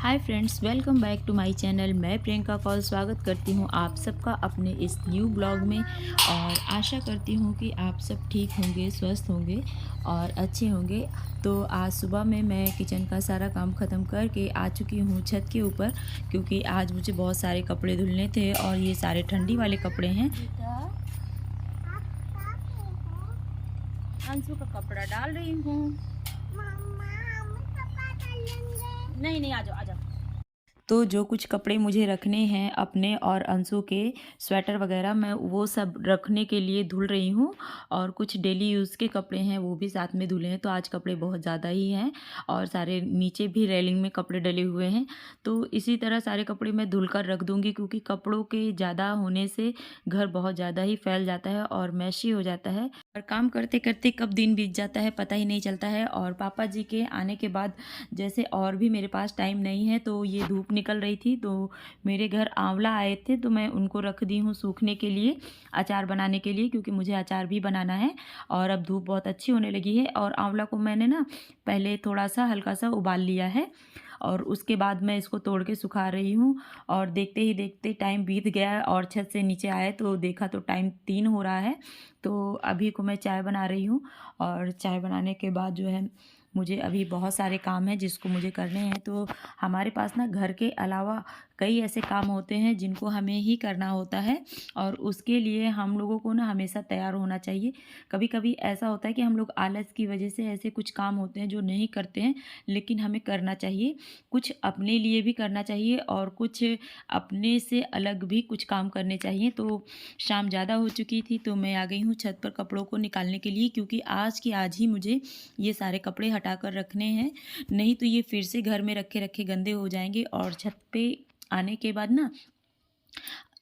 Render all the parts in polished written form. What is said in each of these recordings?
Hi friends, welcome back to my channel. मैं प्रियंका कौल स्वागत करती हूँ आप सबका अपने इस न्यू ब्लॉग में। और आशा करती हूँ कि आप सब ठीक होंगे, स्वस्थ होंगे और अच्छे होंगे। तो आज सुबह में मैं किचन का सारा काम ख़त्म करके आ चुकी हूँ छत के ऊपर, क्योंकि आज मुझे बहुत सारे कपड़े धुलने थे और ये सारे ठंडी वाले कपड़े हैं। अंशु का कपड़ा डाल रही हूँ। नहीं नहीं, आ जाओ आ जाओ। तो जो कुछ कपड़े मुझे रखने हैं अपने और अंशु के, स्वेटर वगैरह, मैं वो सब रखने के लिए धुल रही हूँ। और कुछ डेली यूज़ के कपड़े हैं वो भी साथ में धुले हैं। तो आज कपड़े बहुत ज़्यादा ही हैं और सारे नीचे भी रेलिंग में कपड़े डले हुए हैं। तो इसी तरह सारे कपड़े मैं धुल कर रख दूँगी, क्योंकि कपड़ों के ज़्यादा होने से घर बहुत ज़्यादा ही फैल जाता है और मैशी हो जाता है। और काम करते करते कब दिन बीत जाता है पता ही नहीं चलता है। और पापा जी के आने के बाद जैसे और भी मेरे पास टाइम नहीं है, तो ये धूप निकल रही थी तो मेरे घर आंवला आए थे, तो मैं उनको रख दी हूँ सूखने के लिए, अचार बनाने के लिए, क्योंकि मुझे अचार भी बनाना है। और अब धूप बहुत अच्छी होने लगी है। और आंवला को मैंने ना पहले थोड़ा सा हल्का सा उबाल लिया है और उसके बाद मैं इसको तोड़ के सुखा रही हूँ। और देखते ही देखते टाइम बीत गया और छत से नीचे आए तो देखा तो टाइम 3 हो रहा है। तो अभी को मैं चाय बना रही हूँ। और चाय बनाने के बाद जो है, मुझे अभी बहुत सारे काम हैं जिसको मुझे करने हैं। तो हमारे पास ना घर के अलावा कई ऐसे काम होते हैं जिनको हमें ही करना होता है, और उसके लिए हम लोगों को ना हमेशा तैयार होना चाहिए। कभी कभी ऐसा होता है कि हम लोग आलस की वजह से ऐसे कुछ काम होते हैं जो नहीं करते हैं, लेकिन हमें करना चाहिए। कुछ अपने लिए भी करना चाहिए और कुछ अपने से अलग भी कुछ काम करने चाहिए। तो शाम ज़्यादा हो चुकी थी तो मैं आ गई हूँ छत पर कपड़ों को निकालने के लिए, क्योंकि आज की आज ही मुझे ये सारे कपड़े हटा कर रखने हैं। नहीं तो ये फिर से घर में रखे रखे गंदे हो जाएंगे। और छत पे आने के बाद ना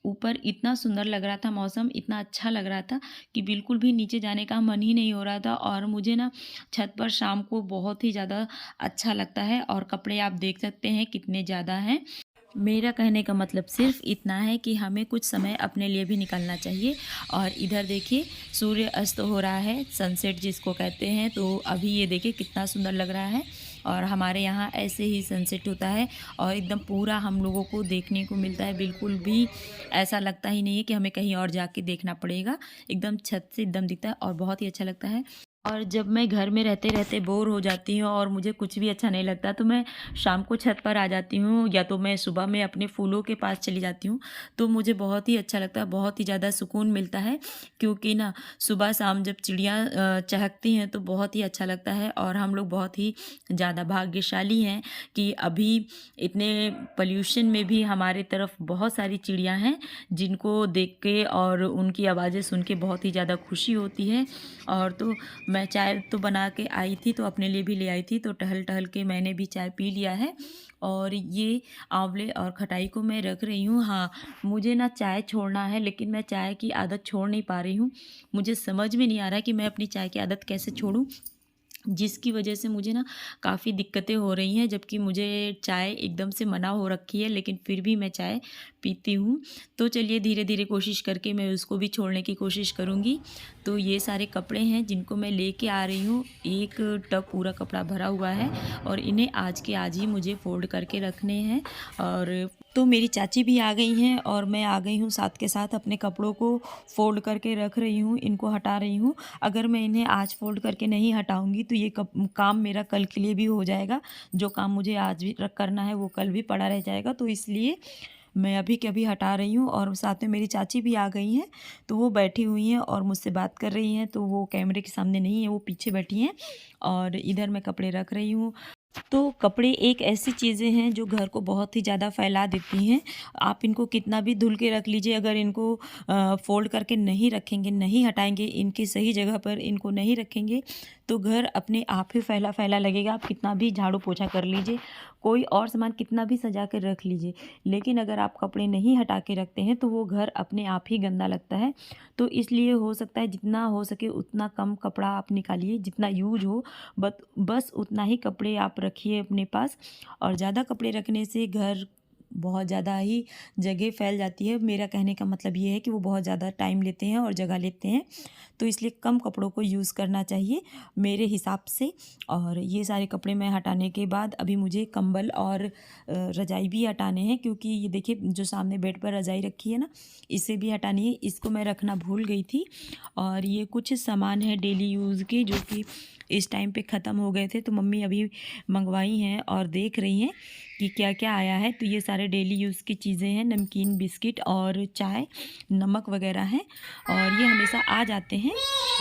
ऊपर इतना सुंदर लग रहा था, मौसम इतना अच्छा लग रहा था कि बिल्कुल भी नीचे जाने का मन ही नहीं हो रहा था। और मुझे ना छत पर शाम को बहुत ही ज़्यादा अच्छा लगता है। और कपड़े आप देख सकते हैं कितने ज़्यादा हैं। मेरा कहने का मतलब सिर्फ इतना है कि हमें कुछ समय अपने लिए भी निकालना चाहिए। और इधर देखिए सूर्य अस्त हो रहा है, सनसेट जिसको कहते हैं। तो अभी ये देखिए कितना सुंदर लग रहा है। और हमारे यहाँ ऐसे ही सनसेट होता है और एकदम पूरा हम लोगों को देखने को मिलता है। बिल्कुल भी ऐसा लगता ही नहीं है कि हमें कहीं और जाके देखना पड़ेगा। एकदम छत से एकदम दिखता है और बहुत ही अच्छा लगता है। और जब मैं घर में रहते रहते बोर हो जाती हूँ और मुझे कुछ भी अच्छा नहीं लगता, तो मैं शाम को छत पर आ जाती हूँ, या तो मैं सुबह में अपने फूलों के पास चली जाती हूँ। तो मुझे बहुत ही अच्छा लगता है, बहुत ही ज़्यादा सुकून मिलता है। क्योंकि ना सुबह शाम जब चिड़ियाँ चहकती हैं तो बहुत ही अच्छा लगता है। और हम लोग बहुत ही ज़्यादा भाग्यशाली हैं कि अभी इतने पोल्यूशन में भी हमारे तरफ बहुत सारी चिड़ियाँ हैं, जिनको देख के और उनकी आवाज़ें सुन के बहुत ही ज़्यादा खुशी होती है। और तो मैं चाय तो बना के आई थी तो अपने लिए भी ले आई थी, तो टहल टहल के मैंने भी चाय पी लिया है। और ये आंवले और खटाई को मैं रख रही हूँ। हाँ, मुझे ना चाय छोड़ना है, लेकिन मैं चाय की आदत छोड़ नहीं पा रही हूँ। मुझे समझ में नहीं आ रहा कि मैं अपनी चाय की आदत कैसे छोड़ूँ, जिसकी वजह से मुझे ना काफ़ी दिक्कतें हो रही हैं। जबकि मुझे चाय एकदम से मना हो रखी है, लेकिन फिर भी मैं चाय पीती हूँ। तो चलिए धीरे धीरे कोशिश करके मैं उसको भी छोड़ने की कोशिश करूँगी। तो ये सारे कपड़े हैं जिनको मैं लेके आ रही हूँ। एक टब पूरा कपड़ा भरा हुआ है और इन्हें आज के आज ही मुझे फोल्ड करके रखने हैं। और तो मेरी चाची भी आ गई हैं और मैं आ गई हूँ साथ के साथ अपने कपड़ों को फ़ोल्ड करके रख रही हूँ, इनको हटा रही हूँ। अगर मैं इन्हें आज फ़ोल्ड करके नहीं हटाऊँगी तो ये काम मेरा कल के लिए भी हो जाएगा। जो काम मुझे आज भी करना है वो कल भी पड़ा रह जाएगा। तो इसलिए मैं अभी के अभी हटा रही हूँ। और साथ में मेरी चाची भी आ गई हैं, तो वो बैठी हुई हैं और मुझसे बात कर रही हैं। तो वो कैमरे के सामने नहीं है, वो पीछे बैठी हैं। और इधर मैं कपड़े रख रही हूँ। तो कपड़े एक ऐसी चीज़ें हैं जो घर को बहुत ही ज़्यादा फैला देती हैं। आप इनको कितना भी धुल के रख लीजिए, अगर इनको फ़ोल्ड करके नहीं रखेंगे, नहीं हटाएँगे, इनकी सही जगह पर इनको नहीं रखेंगे, तो घर अपने आप ही फैला-फैला लगेगा। आप कितना भी झाड़ू पोछा कर लीजिए, कोई और सामान कितना भी सजा कर रख लीजिए, लेकिन अगर आप कपड़े नहीं हटा के रखते हैं, तो वो घर अपने आप ही गंदा लगता है। तो इसलिए हो सकता है जितना हो सके उतना कम कपड़ा आप निकालिए, जितना यूज़ हो बस उतना ही कपड़े आप रखिए अपने पास। और ज़्यादा कपड़े रखने से घर बहुत ज़्यादा ही जगह फैल जाती है। मेरा कहने का मतलब ये है कि वो बहुत ज़्यादा टाइम लेते हैं और जगह लेते हैं, तो इसलिए कम कपड़ों को यूज़ करना चाहिए मेरे हिसाब से। और ये सारे कपड़े मैं हटाने के बाद अभी मुझे कंबल और रज़ाई भी हटाने हैं, क्योंकि ये देखिए जो सामने बेड पर रज़ाई रखी है ना, इसे भी हटानी है। इसको मैं रखना भूल गई थी। और ये कुछ सामान है डेली यूज़ के जो कि इस टाइम पे ख़त्म हो गए थे, तो मम्मी अभी मंगवाई हैं और देख रही हैं कि क्या क्या आया है। तो ये सारे डेली यूज़ की चीज़ें हैं, नमकीन, बिस्किट और चाय, नमक वगैरह हैं। और ये हमेशा आ जाते हैं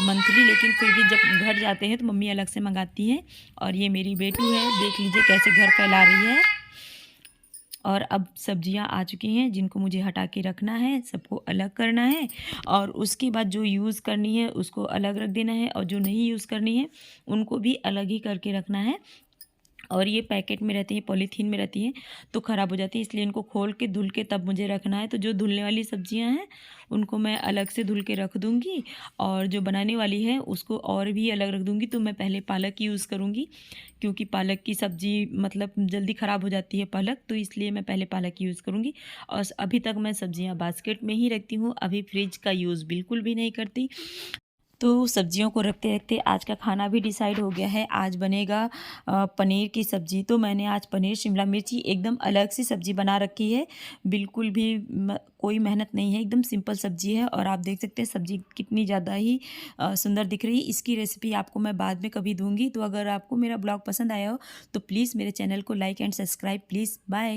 मंथली, लेकिन फिर भी जब घर जाते हैं तो मम्मी अलग से मंगाती हैं। और ये मेरी बेटी है, देख लीजिए कैसे घर फैला रही है। और अब सब्जियां आ चुकी हैं जिनको मुझे हटा के रखना है, सबको अलग करना है। और उसके बाद जो यूज़ करनी है उसको अलग रख देना है, और जो नहीं यूज़ करनी है उनको भी अलग ही करके रखना है। और ये पैकेट में रहती हैं, पॉलीथीन में रहती हैं, तो ख़राब हो जाती है, इसलिए इनको खोल के धुल के तब मुझे रखना है। तो जो धुलने वाली सब्जियां हैं उनको मैं अलग से धुल के रख दूँगी, और जो बनाने वाली है उसको और भी अलग रख दूँगी। तो मैं पहले पालक यूज़ करूँगी, क्योंकि पालक की सब्ज़ी मतलब जल्दी ख़राब हो जाती है पालक, तो इसलिए मैं पहले पालक यूज़ करूँगी। और अभी तक मैं सब्ज़ियाँ बास्केट में ही रखती हूँ, अभी फ्रिज का यूज़ बिल्कुल भी नहीं करती। तो सब्जियों को रखते-रखते आज का खाना भी डिसाइड हो गया है। आज बनेगा पनीर की सब्ज़ी। तो मैंने आज पनीर शिमला मिर्ची एकदम अलग सी सब्ज़ी बना रखी है। बिल्कुल भी कोई मेहनत नहीं है, एकदम सिंपल सब्ज़ी है। और आप देख सकते हैं सब्ज़ी कितनी ज़्यादा ही सुंदर दिख रही है। इसकी रेसिपी आपको मैं बाद में कभी दूँगी। तो अगर आपको मेरा ब्लॉग पसंद आया हो तो प्लीज़ मेरे चैनल को like and subscribe please. Bye.